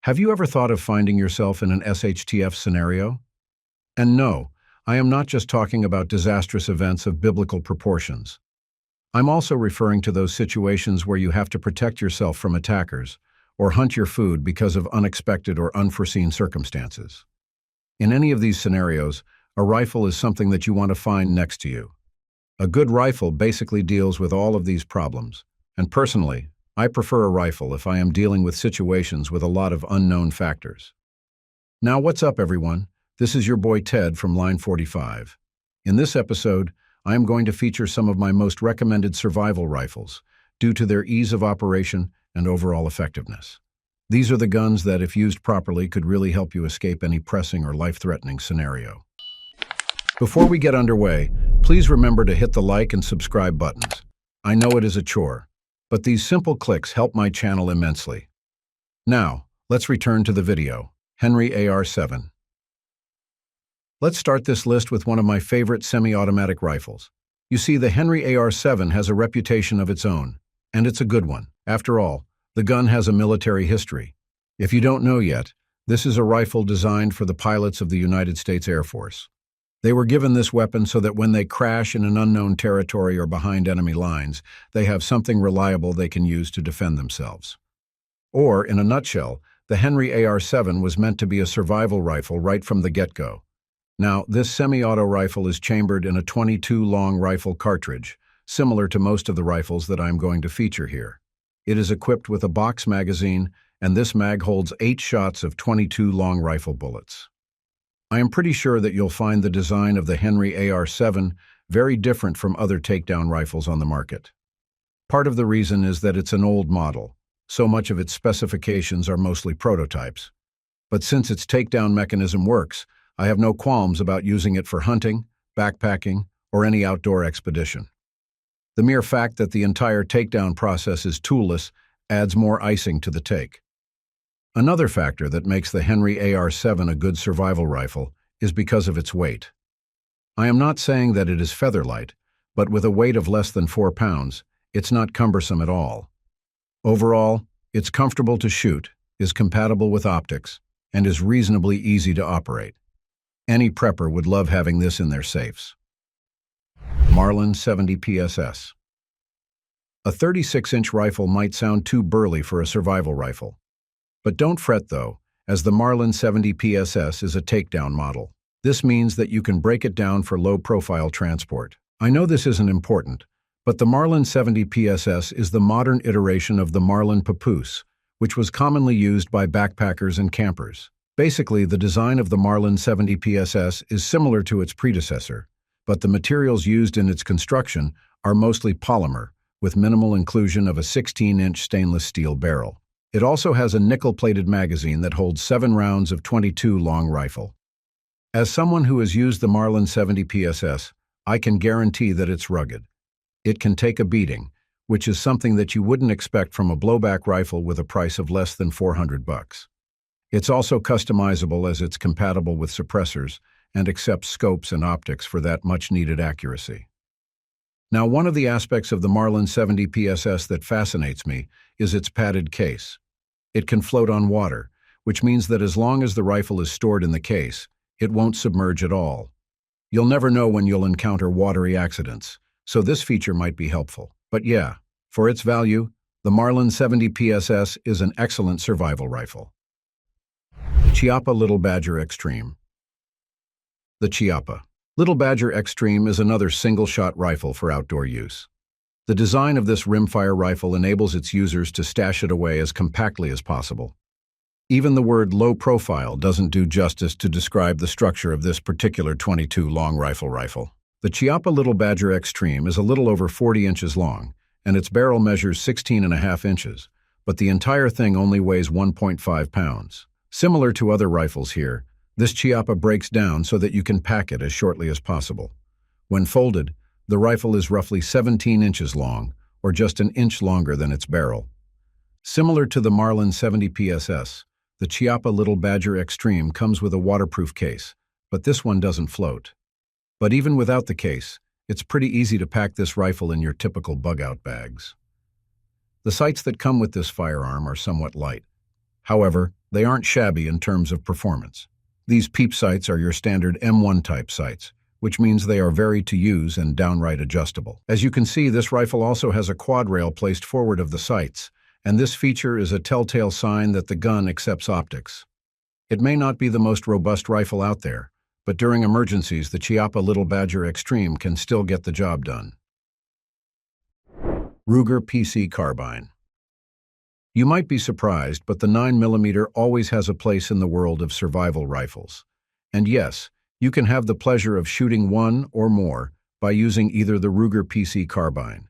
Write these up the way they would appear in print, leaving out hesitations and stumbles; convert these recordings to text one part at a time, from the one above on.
Have you ever thought of finding yourself in an SHTF scenario? And no, I am not just talking about disastrous events of biblical proportions. I'm also referring to those situations where you have to protect yourself from attackers or hunt your food because of unexpected or unforeseen circumstances. In any of these scenarios, a rifle is something that you want to find next to you. A good rifle basically deals with all of these problems, and personally, I prefer a rifle if I am dealing with situations with a lot of unknown factors. Now, what's up, everyone? This is your boy Ted from Line45. In this episode, I am going to feature some of my most recommended survival rifles due to their ease of operation and overall effectiveness. These are the guns that, if used properly, could really help you escape any pressing or life-threatening scenario. Before we get underway, please remember to hit the like and subscribe buttons. I know it is a chore, but these simple clicks help my channel immensely. Now, let's return to the video. Henry AR-7. Let's start this list with one of my favorite semi-automatic rifles. You see, the Henry AR-7 has a reputation of its own, and it's a good one. After all, the gun has a military history. If you don't know yet, this is a rifle designed for the pilots of the United States Air Force. They were given this weapon so that when they crash in an unknown territory or behind enemy lines, they have something reliable they can use to defend themselves. Or, in a nutshell, the Henry AR-7 was meant to be a survival rifle right from the get-go. Now, this semi-auto rifle is chambered in a .22 long rifle cartridge, similar to most of the rifles that I'm going to feature here. It is equipped with a box magazine, and this mag holds 8 shots of .22 long rifle bullets. I am pretty sure that you'll find the design of the Henry AR-7 very different from other takedown rifles on the market. Part of the reason is that it's an old model, so much of its specifications are mostly prototypes. But since its takedown mechanism works, I have no qualms about using it for hunting, backpacking, or any outdoor expedition. The mere fact that the entire takedown process is toolless adds more icing to the take. Another factor that makes the Henry AR-7 a good survival rifle is because of its weight. I am not saying that it is featherlight, but with a weight of less than 4 pounds, it's not cumbersome at all. Overall, it's comfortable to shoot, is compatible with optics, and is reasonably easy to operate. Any prepper would love having this in their safes. Marlin 70 PSS. A 36-inch rifle might sound too burly for a survival rifle. But don't fret though, as the Marlin 70 PSS is a takedown model. This means that you can break it down for low-profile transport. I know this isn't important, but the Marlin 70 PSS is the modern iteration of the Marlin papoose, which was commonly used by backpackers and campers. Basically, the design of the Marlin 70 PSS is similar to its predecessor, but the materials used in its construction are mostly polymer, with minimal inclusion of a 16-inch stainless steel barrel. It also has a nickel-plated magazine that holds 7 rounds of .22 long rifle. As someone who has used the Marlin 70 PSS, I can guarantee that it's rugged. It can take a beating, which is something that you wouldn't expect from a blowback rifle with a price of less than $400. It's also customizable as it's compatible with suppressors and accepts scopes and optics for that much-needed accuracy. Now, one of the aspects of the Marlin 70 PSS that fascinates me is its padded case. It can float on water, which means that as long as the rifle is stored in the case, it won't submerge at all. You'll never know when you'll encounter watery accidents, so this feature might be helpful. But yeah, for its value, the Marlin 70 PSS is an excellent survival rifle. Chiappa Little Badger Extreme. The Chiappa Little Badger Extreme is another single-shot rifle for outdoor use. The design of this rimfire rifle enables its users to stash it away as compactly as possible. Even the word low profile doesn't do justice to describe the structure of this particular .22 long rifle. The Chiappa Little Badger Extreme is a little over 40 inches long, and its barrel measures 16.5 inches, but the entire thing only weighs 1.5 pounds. Similar to other rifles here, this Chiappa breaks down so that you can pack it as shortly as possible. When folded, the rifle is roughly 17 inches long, or just an inch longer than its barrel. Similar to the Marlin 70 PSS, the Chiappa Little Badger Extreme comes with a waterproof case, but this one doesn't float. But even without the case, it's pretty easy to pack this rifle in your typical bug-out bags. The sights that come with this firearm are somewhat light. However, they aren't shabby in terms of performance. These peep sights are your standard M1 type sights, which means they are very to use and downright adjustable. As you can see, this rifle also has a quad rail placed forward of the sights, and this feature is a telltale sign that the gun accepts optics. It may not be the most robust rifle out there, but during emergencies, the Chiappa Little Badger Extreme can still get the job done. Ruger PC Carbine. You might be surprised, but the 9mm always has a place in the world of survival rifles. And yes, you can have the pleasure of shooting one or more by using either the Ruger PC Carbine.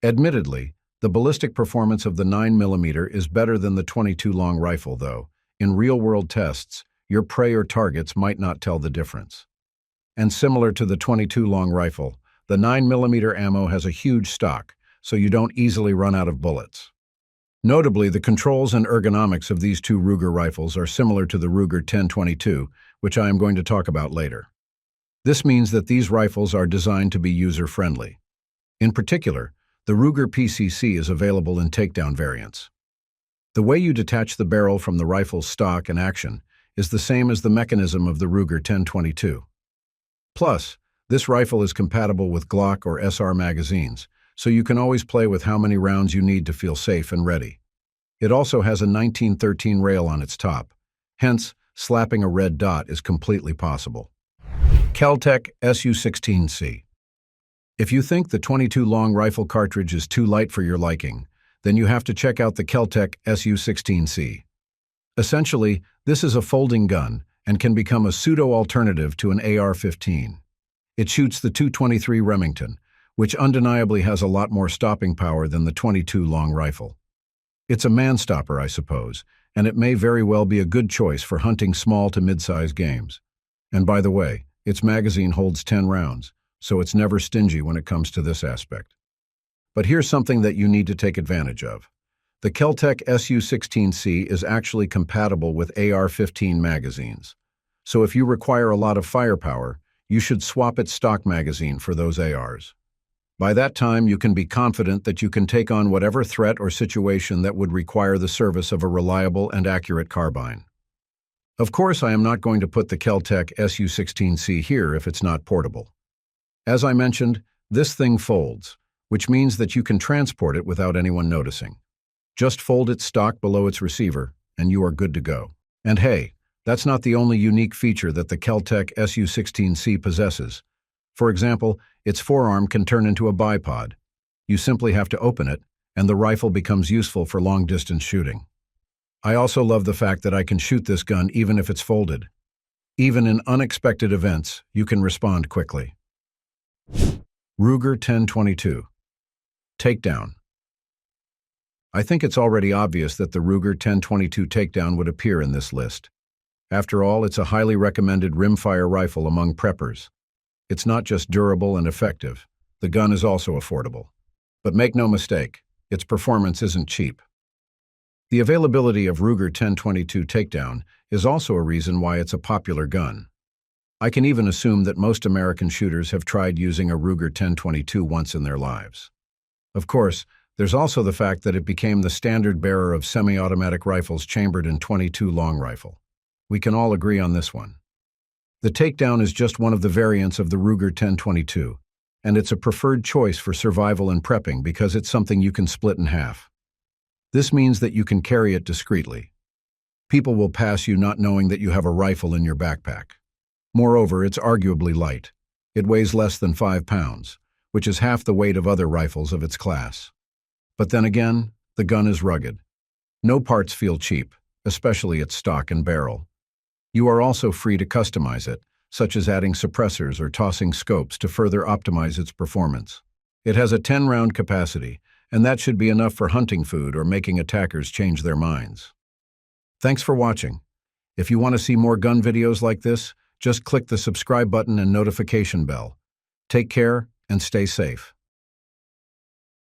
Admittedly, the ballistic performance of the 9mm is better than the 22 long rifle, though. In real-world tests, your prey or targets might not tell the difference. And similar to the 22 long rifle, the 9mm ammo has a huge stock, so you don't easily run out of bullets. Notably, the controls and ergonomics of these two Ruger rifles are similar to the Ruger 1022, which I am going to talk about later. This means that these rifles are designed to be user-friendly. In particular, the Ruger PCC is available in takedown variants. The way you detach the barrel from the rifle's stock and action is the same as the mechanism of the Ruger 1022. Plus, this rifle is compatible with Glock or SR magazines, so you can always play with how many rounds you need to feel safe and ready. It also has a 1913 rail on its top, hence, slapping a red dot is completely possible. Kel-Tec SU16C. If you think the 22 long rifle cartridge is too light for your liking, then you have to check out the Kel-Tec SU16C. Essentially, this is a folding gun and can become a pseudo-alternative to an AR-15. It shoots the .223 Remington, which undeniably has a lot more stopping power than the 22 long rifle. It's a man-stopper, I suppose, and it may very well be a good choice for hunting small to mid-size games. And by the way, its magazine holds 10 rounds, so it's never stingy when it comes to this aspect. But here's something that you need to take advantage of. The Kel-Tec SU16C is actually compatible with AR-15 magazines. So if you require a lot of firepower, you should swap its stock magazine for those ARs. By that time, you can be confident that you can take on whatever threat or situation that would require the service of a reliable and accurate carbine. Of course, I am not going to put the Kel-Tec SU16C here if it's not portable. As I mentioned, this thing folds, which means that you can transport it without anyone noticing. Just fold its stock below its receiver, and you are good to go. And hey, that's not the only unique feature that the Kel-Tec SU16C possesses. For example, its forearm can turn into a bipod. You simply have to open it, and the rifle becomes useful for long-distance shooting. I also love the fact that I can shoot this gun even if it's folded. Even in unexpected events, you can respond quickly. Ruger 1022. Takedown. I think it's already obvious that the Ruger 1022 Takedown would appear in this list. After all, it's a highly recommended rimfire rifle among preppers. It's not just durable and effective, the gun is also affordable. But make no mistake, its performance isn't cheap. The availability of Ruger 1022 Takedown is also a reason why it's a popular gun. I can even assume that most American shooters have tried using a Ruger 1022 once in their lives. Of course, there's also the fact that it became the standard bearer of semi-automatic rifles chambered in .22 long rifle. We can all agree on this one. The Takedown is just one of the variants of the Ruger 1022, and it's a preferred choice for survival and prepping because it's something you can split in half. This means that you can carry it discreetly. People will pass you not knowing that you have a rifle in your backpack. Moreover, it's arguably light. It weighs less than 5 pounds, which is half the weight of other rifles of its class. But then again, the gun is rugged. No parts feel cheap, especially its stock and barrel. You are also free to customize it, such as adding suppressors or tossing scopes to further optimize its performance. It has a 10-round capacity, and that should be enough for hunting food or making attackers change their minds. Thanks for watching. If you want to see more gun videos like this, just click the subscribe button and notification bell. Take care and stay safe.